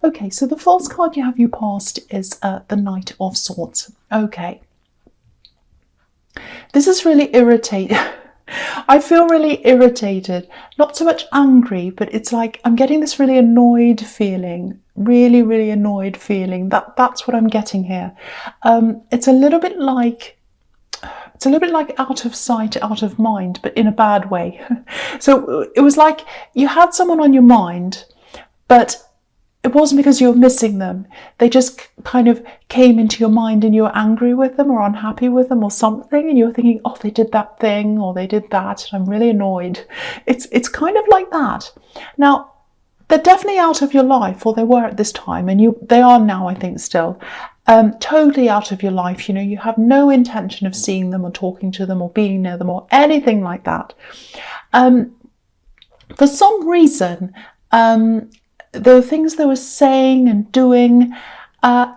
Okay, so the false card you have you passed is the Knight of Swords. Okay. This is really irritating. I feel really irritated, not so much angry, but it's like I'm getting this really annoyed feeling, really annoyed feeling. That's what I'm getting here. It's a little bit like out of sight, out of mind, but in a bad way. So it was like you had someone on your mind, but it wasn't because you were missing them. They just kind of came into your mind and you were angry with them or unhappy with them or something, and you were thinking, oh, they did that thing or they did that, and I'm really annoyed. It's kind of like that. Now, they're definitely out of your life, or they were at this time, and they are now, I think, still. Totally out of your life. You know, you have no intention of seeing them or talking to them or being near them or anything like that. For some reason, the things they were saying and doing,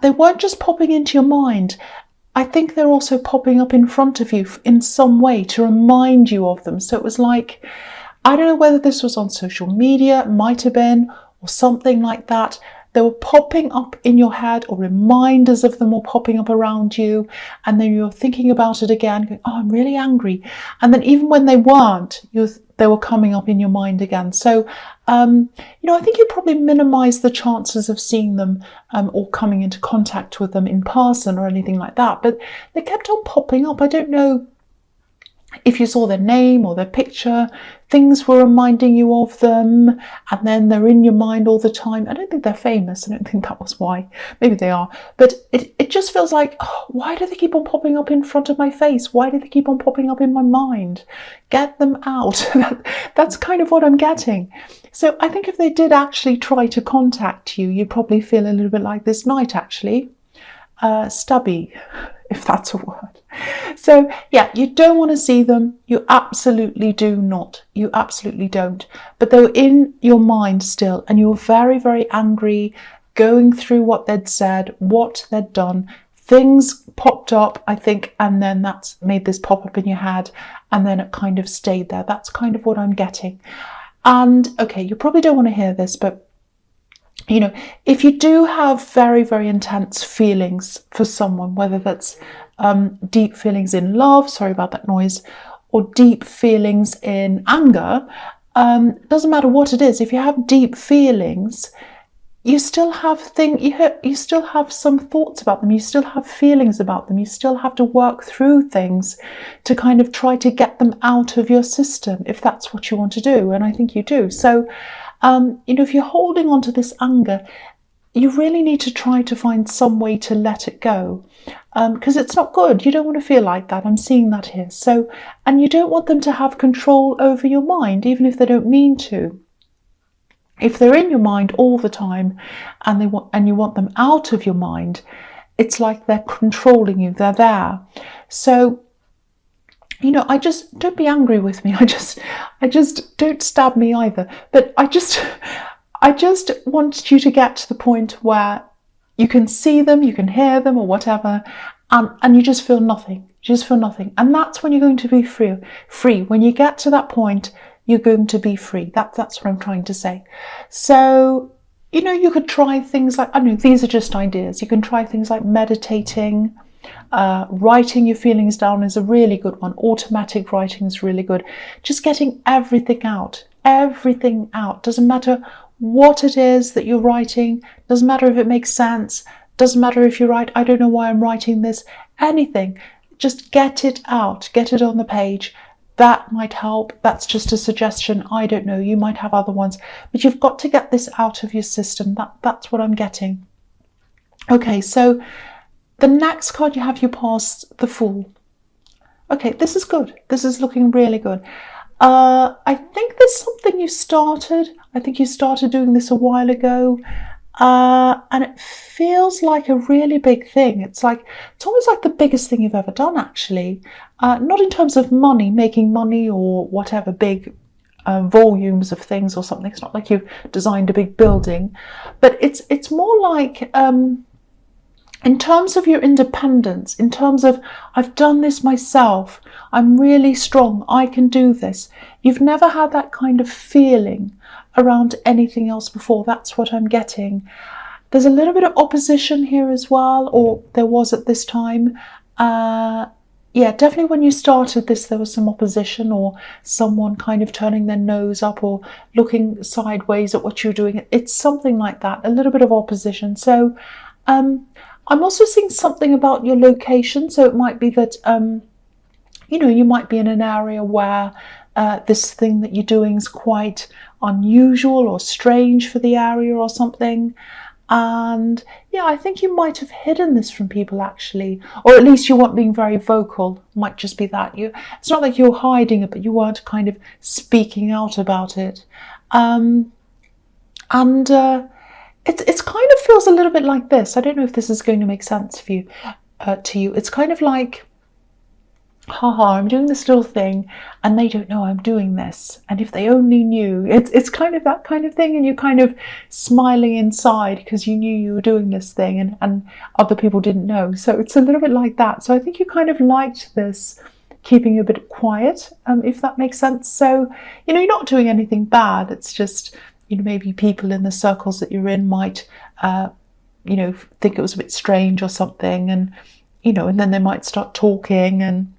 they weren't just popping into your mind. I think they're also popping up in front of you in some way to remind you of them. So it was like, I don't know whether this was on social media, it might have been, or something like that. They were popping up in your head, or reminders of them were popping up around you. And then you're thinking about it again, going, oh, I'm really angry. And then even when they weren't, they were coming up in your mind again. So, I think you probably minimize the chances of seeing them or coming into contact with them in person or anything like that. But they kept on popping up. I don't know if you saw their name or their picture, things were reminding you of them, and then they're in your mind all the time. I don't think they're famous. I don't think that was why. Maybe they are. But it just feels like, oh, why do they keep on popping up in front of my face? Why do they keep on popping up in my mind? Get them out. That's kind of what I'm getting. So I think if they did actually try to contact you, you'd probably feel a little bit like this knight, actually. Stubby, if that's a word. So yeah, you don't want to see them. You absolutely do not. You absolutely don't. But they were in your mind still, and you were very angry, going through what they'd said, what they'd done. Things popped up, I think, and then that's made this pop up in your head, and then it kind of stayed there. That's kind of what I'm getting. And okay, you probably don't want to hear this, but if you do have very intense feelings for someone, whether that's deep feelings in love, sorry about that noise, or deep feelings in anger, doesn't matter what it is. If you have deep feelings, you still have you still have some thoughts about them. You still have feelings about them. You still have to work through things to kind of try to get them out of your system, if that's what you want to do. And I think you do. So, if you're holding on to this anger, you really need to try to find some way to let it go, because it's not good. You don't want to feel like that. I'm seeing that here. So, and you don't want them to have control over your mind, even if they don't mean to. If they're in your mind all the time and you want them out of your mind, it's like they're controlling you. They're there. So, I just, don't be angry with me. I just don't stab me either. But I just want you to get to the point where you can see them, you can hear them or whatever, and you just feel nothing. You just feel nothing. And that's when you're going to be free. When you get to that point, you're going to be free. That's what I'm trying to say. So, you could try things like, I don't know, these are just ideas. You can try things like meditating. Writing your feelings down is a really good one. Automatic writing is really good. Just getting everything out. Doesn't matter what it is that you're writing. Doesn't matter if it makes sense. Doesn't matter if you write, I don't know why I'm writing this. Anything. Just get it out. Get it on the page. That might help. That's just a suggestion. I don't know. You might have other ones. But you've got to get this out of your system. That's what I'm getting. Okay, so the next card you passed the Fool. Okay, this is good. This is looking really good. I think there's something you started. I think you started doing this a while ago. And it feels like a really big thing. It's almost like the biggest thing you've ever done, actually. Not in terms of money, making money or whatever, big volumes of things or something. It's not like you've designed a big building, but it's more like in terms of your independence, in terms of, I've done this myself, I'm really strong, I can do this. You've never had that kind of feeling around anything else before. That's what I'm getting. There's a little bit of opposition here as well, or there was at this time. Yeah, definitely when you started this, there was some opposition or someone kind of turning their nose up or looking sideways at what you're doing. It's something like that, a little bit of opposition. So I'm also seeing something about your location. So it might be that, you might be in an area where this thing that you're doing is quite unusual or strange for the area or something. And yeah, I think you might have hidden this from people actually, or at least you weren't being very vocal. Might just be that it's not like you're hiding it, but you weren't kind of speaking out about it. And it's kind of feels a little bit like this. I don't know if this is going to make sense for you, to you. It's kind of like, haha, I'm doing this little thing and they don't know I'm doing this. And if they only knew, it's kind of that kind of thing. And you're kind of smiling inside because you knew you were doing this thing and other people didn't know. So it's a little bit like that. So I think you kind of liked this, keeping a bit quiet, if that makes sense. So, you're not doing anything bad. It's just, maybe people in the circles that you're in might, think it was a bit strange or something. And, and then they might start talking and,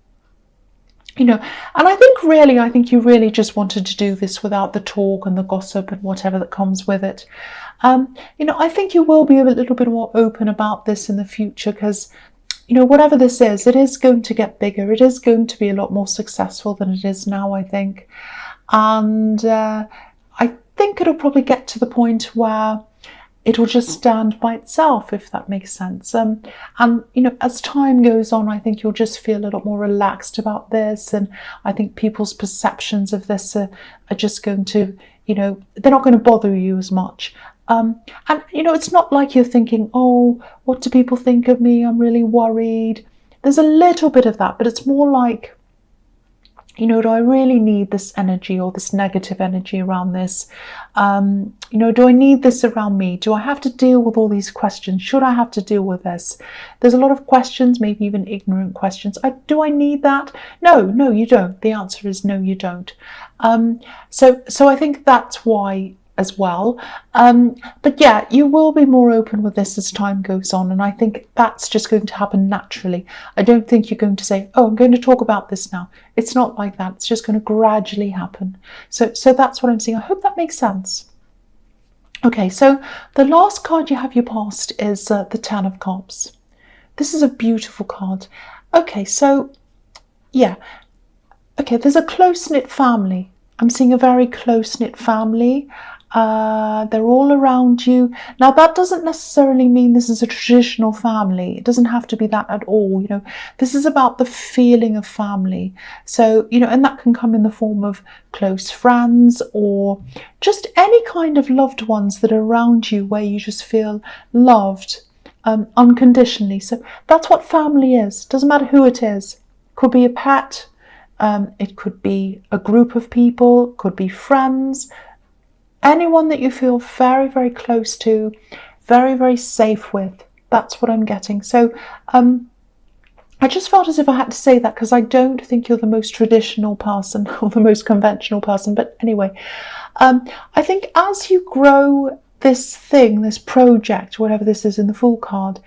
and I think you really just wanted to do this without the talk and the gossip and whatever that comes with it. I think you will be a little bit more open about this in the future because, whatever this is, it is going to get bigger. It is going to be a lot more successful than it is now, I think. And I think it'll probably get to the point where it'll just stand by itself, if that makes sense. And, as time goes on, I think you'll just feel a lot more relaxed about this. And I think people's perceptions of this are just going to, they're not going to bother you as much. And, it's not like you're thinking, oh, what do people think of me? I'm really worried. There's a little bit of that, but it's more like, do I really need this energy or this negative energy around this? Do I need this around me? Do I have to deal with all these questions? Should I have to deal with this? There's a lot of questions, maybe even ignorant questions. Do I need that? No, you don't. The answer is no, you don't. So I think that's why as well. But yeah, you will be more open with this as time goes on, and I think that's just going to happen naturally. I don't think you're going to say, oh, I'm going to talk about this now. It's not like that. It's just going to gradually happen. So that's what I'm seeing. I hope that makes sense. Okay, so the last card you have your past is the Ten of Cups. This is a beautiful card. Okay, so yeah. Okay, there's a close-knit family. I'm seeing a very close-knit family. They're all around you. Now, that doesn't necessarily mean this is a traditional family. It doesn't have to be that at all. This is about the feeling of family. So, and that can come in the form of close friends or just any kind of loved ones that are around you where you just feel loved unconditionally. So that's what family is. Doesn't matter who it is. Could be a pet. It could be a group of people. Could be friends. Anyone that you feel very, very close to, very, very safe with. That's what I'm getting. So I just felt as if I had to say that because I don't think you're the most traditional person or the most conventional person. But anyway, I think as you grow this thing, this project, whatever this is in the Fool card,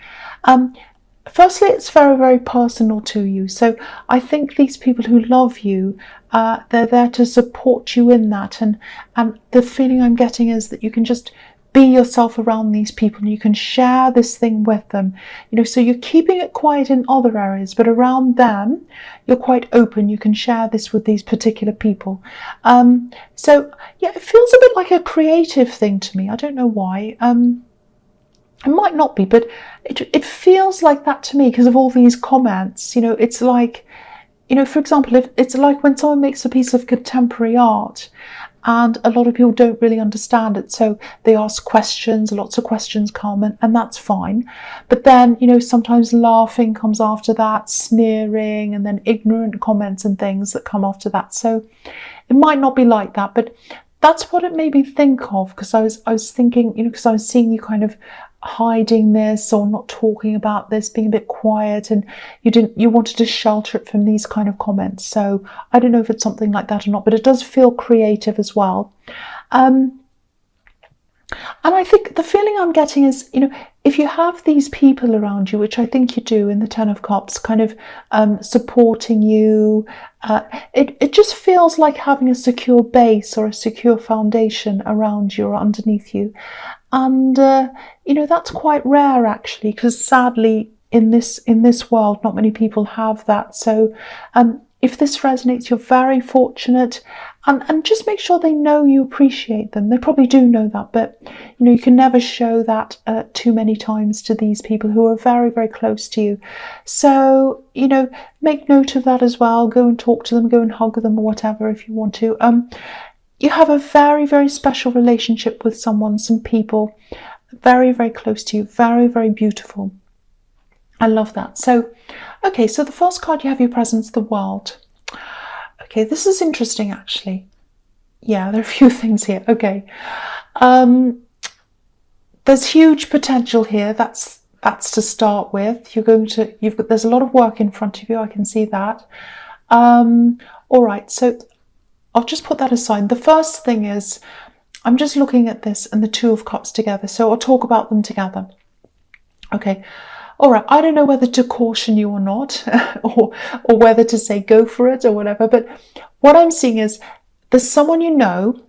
firstly, it's very, very personal to you. So I think these people who love you, they're there to support you in that. And the feeling I'm getting is that you can just be yourself around these people and you can share this thing with them. So you're keeping it quiet in other areas, but around them, you're quite open. You can share this with these particular people. So yeah, it feels a bit like a creative thing to me. I don't know why. It might not be, but it feels like that to me because of all these comments. It's like, for example, if it's like when someone makes a piece of contemporary art and a lot of people don't really understand it, so they ask questions, lots of questions come, and that's fine. But then, sometimes laughing comes after that, sneering, and then ignorant comments and things that come after that. So it might not be like that, but that's what it made me think of, because I was thinking, because I was seeing you kind of hiding this or not talking about this, being a bit quiet, and you wanted to shelter it from these kind of comments. So I don't know if it's something like that or not, but it does feel creative as well. And I think the feeling I'm getting is, if you have these people around you, which I think you do in the Ten of Cups, kind of supporting you, it just feels like having a secure base or a secure foundation around you or underneath you. And, that's quite rare actually, because sadly in this world, not many people have that. So if this resonates, you're very fortunate. And just make sure they know you appreciate them. They probably do know that, but you can never show that too many times to these people who are very, very close to you. So, make note of that as well. Go and talk to them, go and hug them or whatever if you want to. You have a very, very special relationship with someone, some people, very, very close to you, very, very beautiful. I love that. So, okay, so the first card you have your presence, the World. Okay, this is interesting actually. Yeah, there are a few things here. Okay. There's huge potential here. That's to start with. There's a lot of work in front of you. I can see that. All right, so I'll just put that aside. The first thing is, I'm just looking at this and the Two of Cups together. So I'll talk about them together. Okay. All right, I don't know whether to caution you or not, or whether to say go for it or whatever, but what I'm seeing is there's someone you know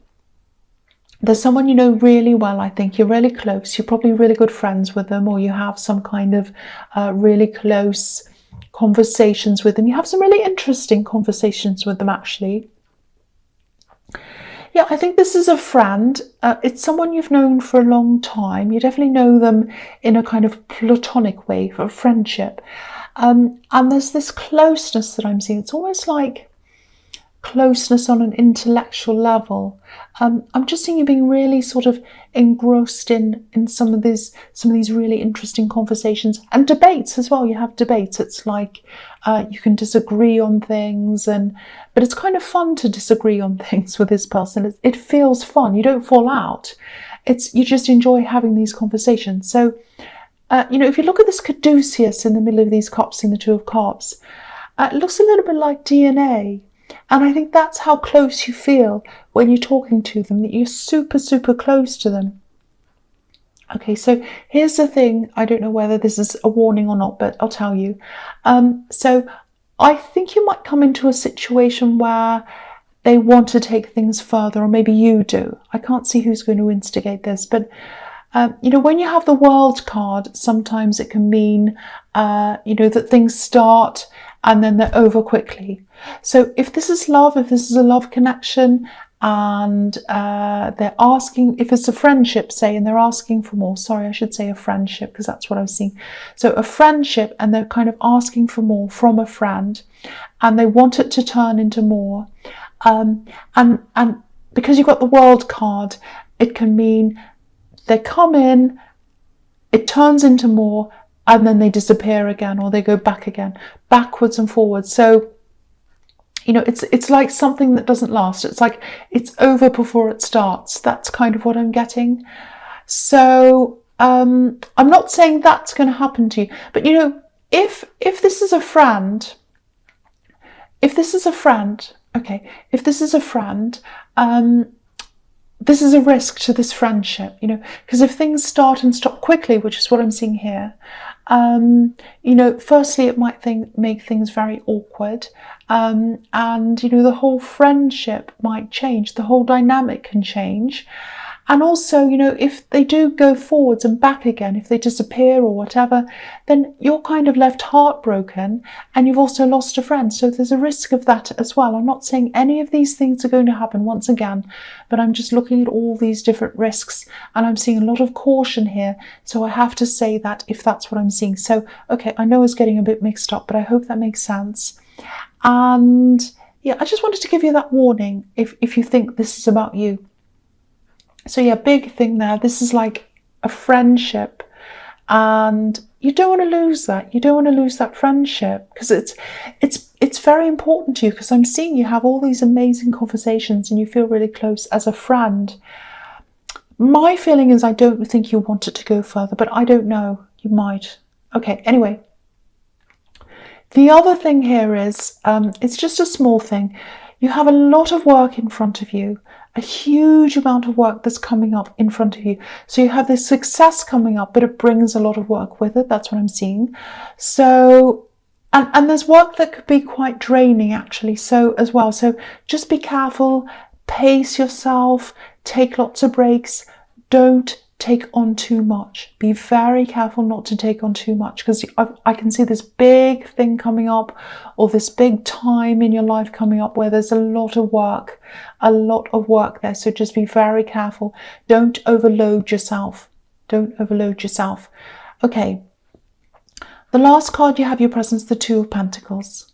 really well. I think you're really close. You're probably really good friends with them, or you have some kind of really close conversations with them. You have some really interesting conversations with them, actually. Yeah, I think this is a friend. It's someone you've known for a long time. You definitely know them in a kind of platonic way, for a friendship. And there's this closeness that I'm seeing. It's almost like closeness on an intellectual level. I'm just seeing you being really sort of engrossed in some of these really interesting conversations and debates as well. You have debates. It's like you can disagree on things, but it's kind of fun to disagree on things with this person. It feels fun. You don't fall out. You just enjoy having these conversations. So if you look at this caduceus in the middle of these cups in the Two of Cups, it looks a little bit like DNA. And I think that's how close you feel when you're talking to them, that you're super, super close to them. Okay, so here's the thing. I don't know whether this is a warning or not, but I'll tell you. So I think you might come into a situation where they want to take things further, or maybe you do. I can't see who's going to instigate this, but when you have the World card, sometimes it can mean, that things start and then they're over quickly. So if this is love, if this is a love connection, and they're asking, if it's a friendship, say, and they're asking for more, sorry, I should say a friendship, because that's what I was seeing. So a friendship, and they're kind of asking for more from a friend, and they want it to turn into more. And because you've got the World card, it can mean they come in, it turns into more, and then they disappear again, or they go back again, backwards and forwards. So, it's like something that doesn't last. It's like it's over before it starts. That's kind of what I'm getting. So I'm not saying that's going to happen to you, but if this is a friend, this is a risk to this friendship, because if things start and stop quickly, which is what I'm seeing here, firstly, it might make things very awkward, and the whole friendship might change, the whole dynamic can change. And also, if they do go forwards and back again, if they disappear or whatever, then you're kind of left heartbroken, and you've also lost a friend. So there's a risk of that as well. I'm not saying any of these things are going to happen once again, but I'm just looking at all these different risks, and I'm seeing a lot of caution here. So I have to say that if that's what I'm seeing. So, okay, I know it's getting a bit mixed up, but I hope that makes sense. And yeah, I just wanted to give you that warning if you think this is about you. So yeah, big thing there. This is like a friendship, and you don't want to lose that. You don't want to lose that friendship, because it's very important to you, because I'm seeing you have all these amazing conversations and you feel really close as a friend. My feeling is I don't think you want it to go further, but I don't know. You might. Okay, anyway. The other thing here is, it's just a small thing. You have a lot of work in front of you, a huge amount of work that's coming up in front of you. So you have this success coming up, but it brings a lot of work with it. That's what I'm seeing. So, and there's work that could be quite draining actually, so as well. So just be careful, pace yourself, take lots of breaks, don't take on too much. Be very careful not to take on too much, because I can see this big thing coming up, or this big time in your life coming up where there's a lot of work there. So just be very careful. Don't overload yourself. Don't overload yourself. Okay. The last card you have your presence, the Two of Pentacles.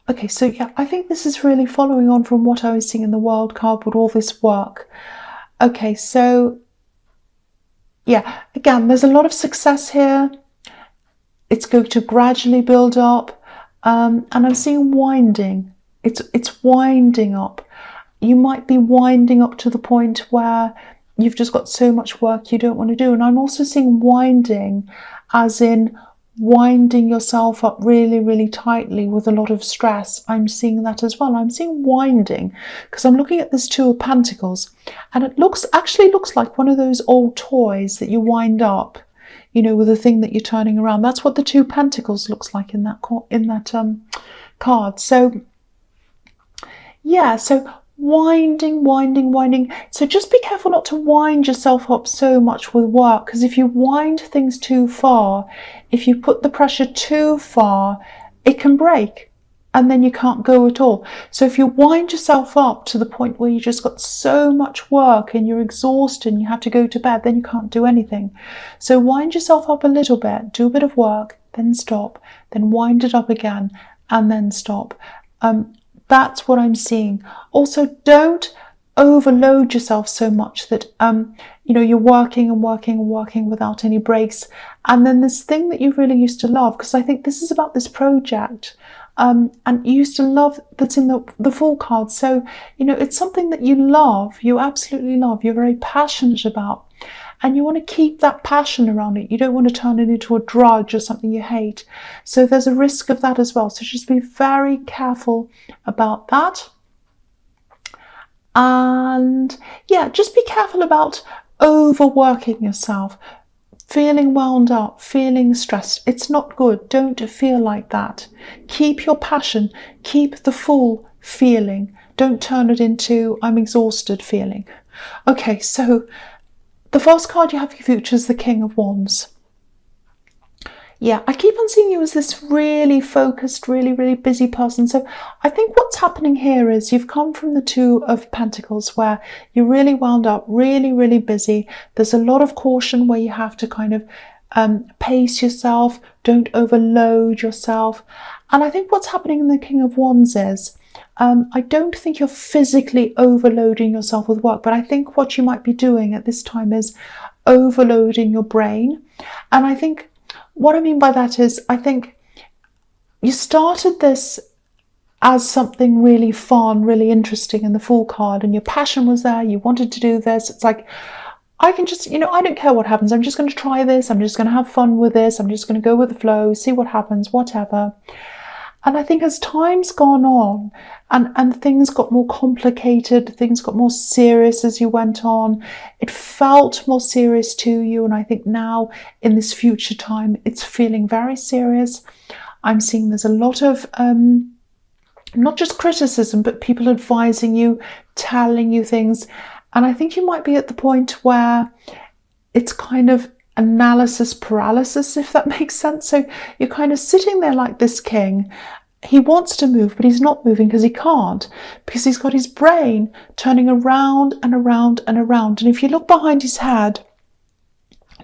Okay, so yeah, I think this is really following on from what I was seeing in the World card with all this work. Okay, so yeah, again, there's a lot of success here. It's going to gradually build up, and I'm seeing winding. It's winding up. You might be winding up to the point where you've just got so much work you don't want to do. And I'm also seeing winding as in winding yourself up really, really tightly with a lot of stress. I'm seeing that as well. I'm seeing winding because I'm looking at this Two of Pentacles, and it actually looks like one of those old toys that you wind up, you know, with a thing that you're turning around. That's what the Two of Pentacles looks like in that card. So yeah, so winding. So just be careful not to wind yourself up so much with work, because if you wind things too far, if you put the pressure too far, it can break and then you can't go at all. So if you wind yourself up to the point where you just got so much work and you're exhausted and you have to go to bed, then you can't do anything. So wind yourself up a little bit, do a bit of work, then stop, then wind it up again and then stop. That's what I'm seeing. Also, don't overload yourself so much that you know, you're working without any breaks. And then this thing that you really used to love, because I think this is about this project, and you used to love, that's in the Fool card. So, you know, it's something that you love, you absolutely love, you're very passionate about. And you want to keep that passion around it. You don't want to turn it into a drudge or something you hate. So there's a risk of that as well. So just be very careful about that. And yeah, just be careful about overworking yourself, feeling wound up, feeling stressed. It's not good. Don't feel like that. Keep your passion. Keep the Fool feeling. Don't turn it into I'm exhausted feeling. Okay, so the first card you have for your future is the King of Wands. Yeah, I keep on seeing you as this really focused, really, really busy person. So I think what's happening here is you've come from the Two of Pentacles where you're really wound up, really, really busy. There's a lot of caution where you have to kind of pace yourself, don't overload yourself. And I think what's happening in the King of Wands is I don't think you're physically overloading yourself with work, but I think what you might be doing at this time is overloading your brain. And I think what I mean by that is I think you started this as something really fun, really interesting in the Fool card, and your passion was there, you wanted to do this. It's like, I can just, you know, I don't care what happens. I'm just going to try this. I'm just going to have fun with this. I'm just going to go with the flow, see what happens, whatever. And I think as time's gone on and things got more complicated, things got more serious as you went on, it felt more serious to you. And I think now in this future time, it's feeling very serious. I'm seeing there's a lot of, not just criticism, but people advising you, telling you things. And I think you might be at the point where it's kind of analysis paralysis, if that makes sense. So you're kind of sitting there like this king. He wants to move, but he's not moving because he can't, because he's got his brain turning around and around and around. And if you look behind his head,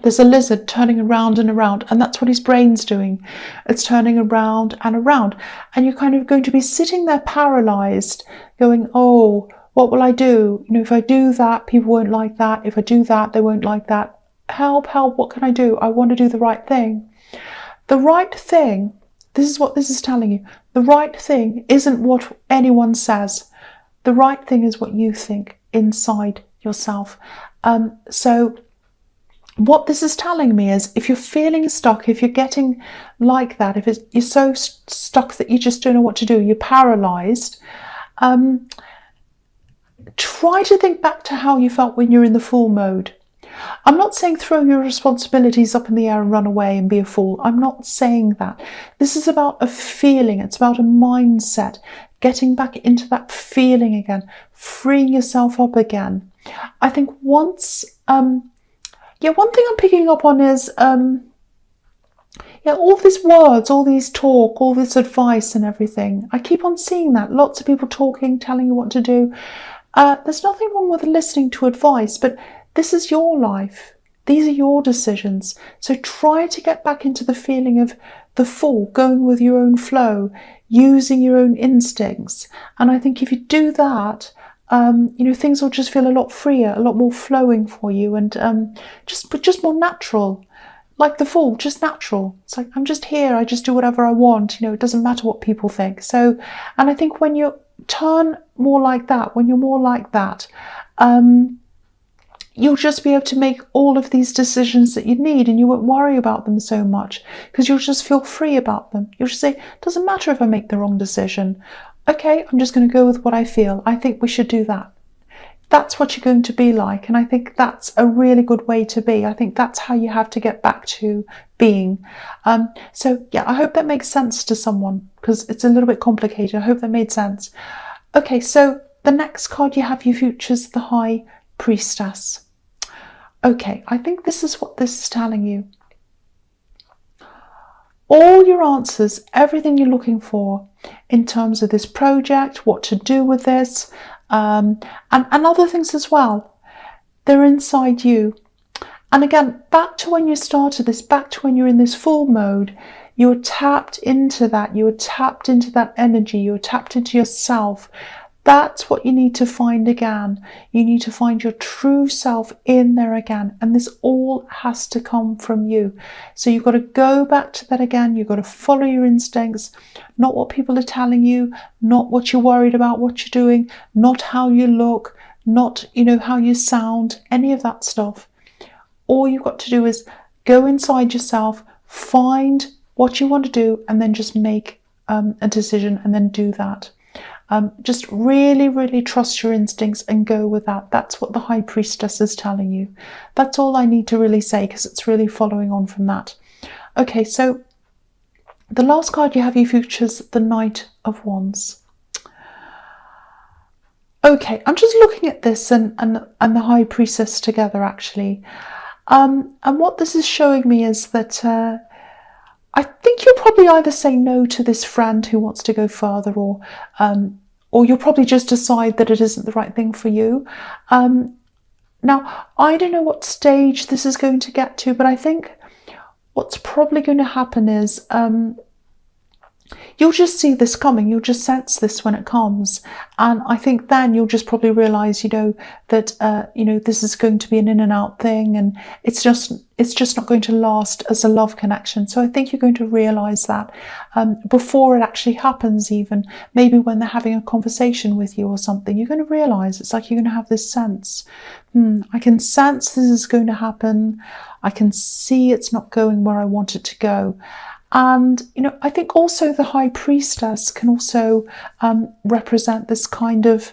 there's a lizard turning around and around, and that's what his brain's doing. It's turning around and around. And you're kind of going to be sitting there paralyzed, going, oh, what will I do? You know, if I do that, people won't like that. If I do that, they won't like that. Help, what can I do? I want to do the right thing. The right thing, this is what this is telling you. The right thing isn't what anyone says. The right thing is what you think inside yourself. So what this is telling me is if you're feeling stuck, if you're getting like that, if you're so stuck that you just don't know what to do, you're paralyzed, Try to think back to how you felt when you're in the fool mode. I'm not saying throw your responsibilities up in the air and run away and be a fool. I'm not saying that. This is about a feeling. It's about a mindset. Getting back into that feeling again. Freeing yourself up again. I think once... one thing I'm picking up on is... all these words, all these talk, all this advice and everything. I keep on seeing that. Lots of people talking, telling you what to do. There's nothing wrong with listening to advice, but this is your life. These are your decisions. So try to get back into the feeling of the fool, going with your own flow, using your own instincts. And I think if you do that, things will just feel a lot freer, a lot more flowing for you, and just more natural. Like the fool, just natural. It's like, I'm just here, I just do whatever I want, it doesn't matter what people think. So, and I think when you turn more like that, when you're more like that, you'll just be able to make all of these decisions that you need, and you won't worry about them so much because you'll just feel free about them. You'll just say, doesn't matter if I make the wrong decision. Okay, I'm just going to go with what I feel. I think we should do that. That's what you're going to be like, and I think that's a really good way to be. I think that's how you have to get back to being. I hope that makes sense to someone, because it's a little bit complicated. I hope that made sense. Okay, so the next card you have your features the High Priestess. Okay, I think this is what this is telling you. All your answers, everything you're looking for in terms of this project, what to do with this, and other things as well, they're inside you. And again, back to when you started this, back to when you're in this full mode, you're tapped into that, you're tapped into that energy, you're tapped into yourself. That's what you need to find again. You need to find your true self in there again. And this all has to come from you. So you've got to go back to that again. You've got to follow your instincts, not what people are telling you, not what you're worried about, what you're doing, not how you look, not, how you sound, any of that stuff. All you've got to do is go inside yourself, find what you want to do, and then just make a decision and then do that. Just really, really trust your instincts and go with that. That's what the High Priestess is telling you. That's all I need to really say, because it's really following on from that. Okay, so the last card you have your features the Knight of Wands. Okay, I'm just looking at this and the High Priestess together, actually. And what this is showing me is that I think you'll probably either say no to this friend who wants to go further, or you'll probably just decide that it isn't the right thing for you. Now, I don't know what stage this is going to get to, but I think what's probably going to happen is you'll just see this coming. You'll just sense this when it comes. And I think then you'll just probably realise, that, this is going to be an in and out thing, and it's just not going to last as a love connection. So I think you're going to realise that before it actually happens, even maybe when they're having a conversation with you or something, you're going to realise, it's like you're going to have this sense, I can sense this is going to happen. I can see it's not going where I want it to go. And, I think also the High Priestess can also represent this kind of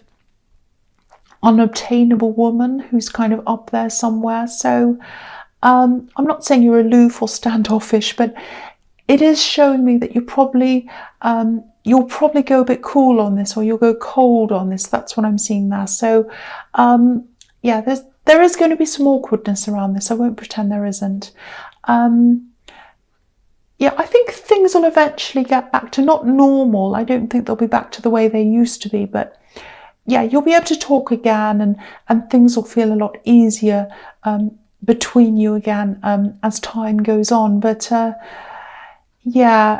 unobtainable woman who's kind of up there somewhere. So I'm not saying you're aloof or standoffish, but it is showing me that you'll probably go a bit cool on this, or you'll go cold on this. That's what I'm seeing there. So there is going to be some awkwardness around this. I won't pretend there isn't. I think things will eventually get back to not normal. I don't think they'll be back to the way they used to be, but you'll be able to talk again, and things will feel a lot easier between you again as time goes on. But they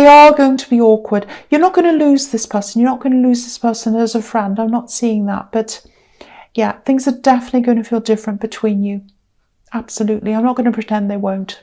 are going to be awkward. You're not going to lose this person. You're not going to lose this person as a friend. I'm not seeing that. But things are definitely going to feel different between you. Absolutely. I'm not going to pretend they won't.